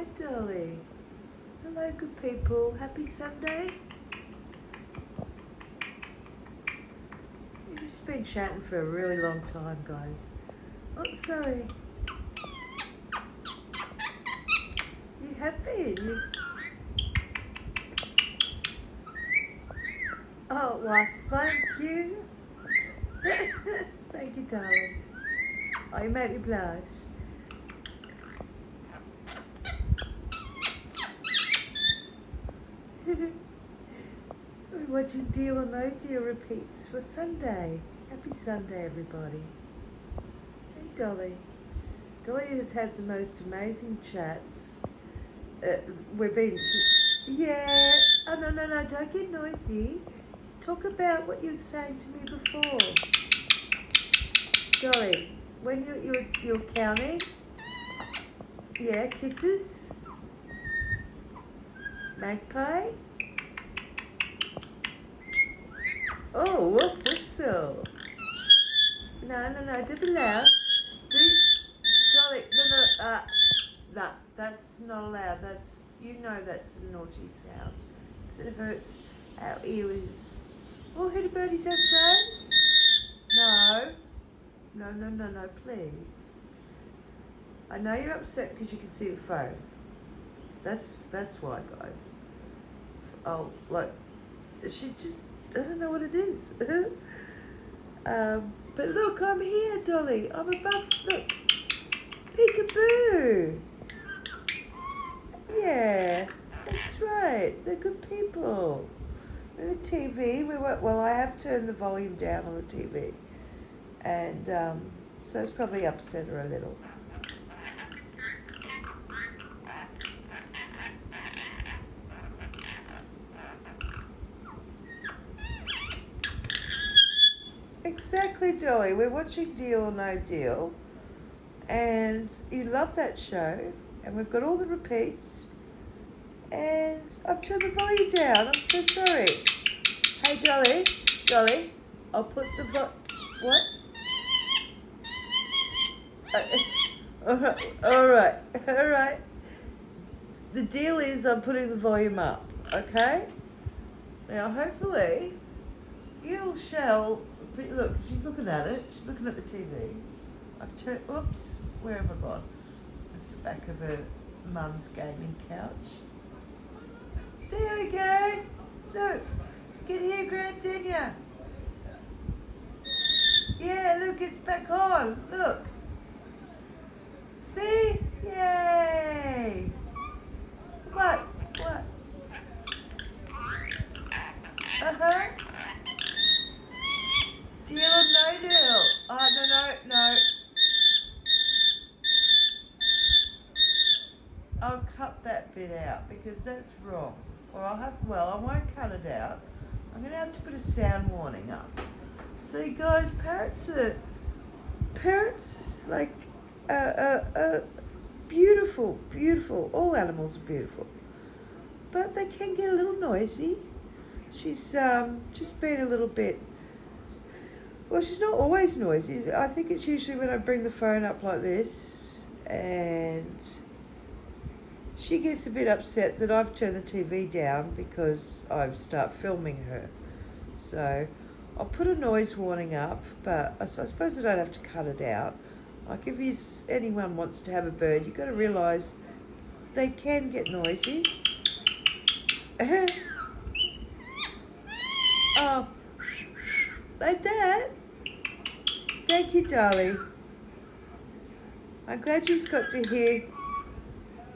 Hi, Dolly. Hello, good people. Happy Sunday. We've just been chatting for a really long time, guys. Oh, sorry. You have been. Oh, well, thank you. Thank you, darling. Oh, you make me blush. We're watching Deal or No Deal repeats for Sunday. Happy Sunday, everybody. Hey, Dolly. Dolly has had the most amazing chats. We've been... Yeah. Oh, no, don't get noisy. Talk about what you were saying to me before. Dolly, when you're counting, yeah, kisses, magpie. Oh, woof whistle. No, don't be loud. Dolly, no, that's not allowed. That's a naughty sound. 'Cause it hurts our ears. Oh, hit a birdie's outside. No, please. I know you're upset because you can see the phone. That's why, guys. Oh, look, she just, I don't know what it is. But look, I'm here, Dolly. I'm above, look. Peekaboo. Yeah, that's right. They're good people. And the TV, I have turned the volume down on the TV. And so it's probably upset her a little. Exactly, Dolly. We're watching Deal or No Deal. And you love that show. And we've got all the repeats. And I've turned the volume down. I'm so sorry. Hey, Dolly, I'll put the what? All right. The deal is I'm putting the volume up, okay? Now, hopefully, you shall... Look, she's looking at it. She's looking at the TV. I've turned... Oops, where have I gone? It's the back of her mum's gaming couch. There we go. Look, get here, Grandtanya. Yeah, look, it's back on. Look. See? Yay. What? Uh-huh. Deal or no deal? Oh, no. I'll cut that bit out because that's wrong. Or I won't cut it out. I'm going to have to put a sound warning up. See, guys, parrots, like, beautiful. All animals are beautiful. But they can get a little noisy. She's just been a little bit... Well, she's not always noisy. I think it's usually when I bring the phone up like this and she gets a bit upset that I've turned the TV down because I start filming her. So I'll put a noise warning up, but I suppose I don't have to cut it out. Like if anyone wants to have a bird, you've got to realise they can get noisy. Oh, like that. Thank you, Dolly. I'm glad you've got to hear.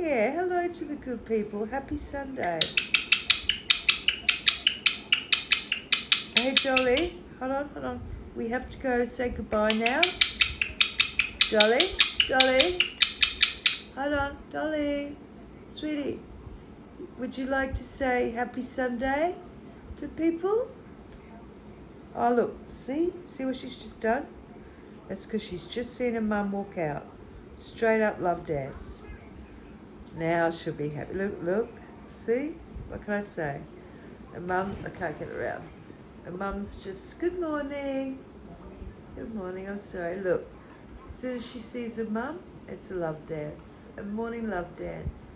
Yeah, hello to the good people. Happy Sunday. Hey, Dolly. Hold on. We have to go say goodbye now. Dolly. Hold on, Dolly. Sweetie, would you like to say Happy Sunday to people? Oh, look. See what she's just done? That's because she's just seen her mum walk out. Straight up love dance. Now she'll be happy. Look. See? What can I say? Her mum, I can't get around. Her mum's just, good morning. Good morning, I'm sorry. Look, as soon as she sees her mum, it's a love dance. A morning love dance.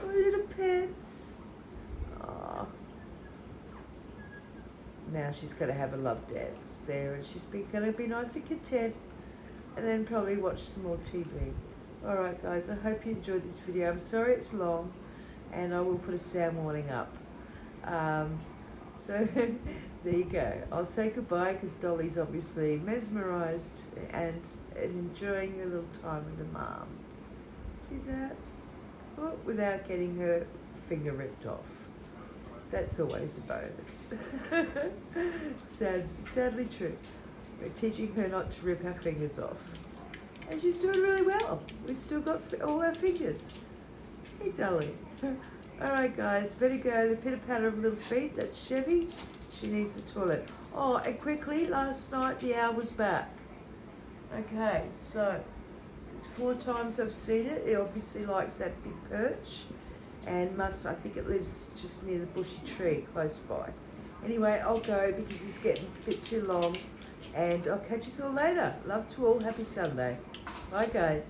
Oh, little pets. Oh. Now she's going to have a love dance there, and she's going to be nice and content, and then probably watch some more TV. Alright guys, I hope you enjoyed this video. I'm sorry it's long, and I will put a sound warning up. So there you go. I'll say goodbye because Dolly's obviously mesmerised and enjoying a little time with her mum. See that? Oh, without getting her finger ripped off. That's always a bonus. Sadly true. We're teaching her not to rip our fingers off. And she's doing really well. We've still got all our fingers. Hey, Dolly. Alright guys, better go. The pitter patter of little feet. That's Chevy. She needs the toilet. Oh, and quickly, last night the owl was back. Okay, so it's 4 times I've seen it. It obviously likes that big perch, and I think it lives just near the bushy tree close by. Anyway, I'll go because he's getting a bit too long, and I'll catch you all later. Love to all. Happy Sunday. Bye guys.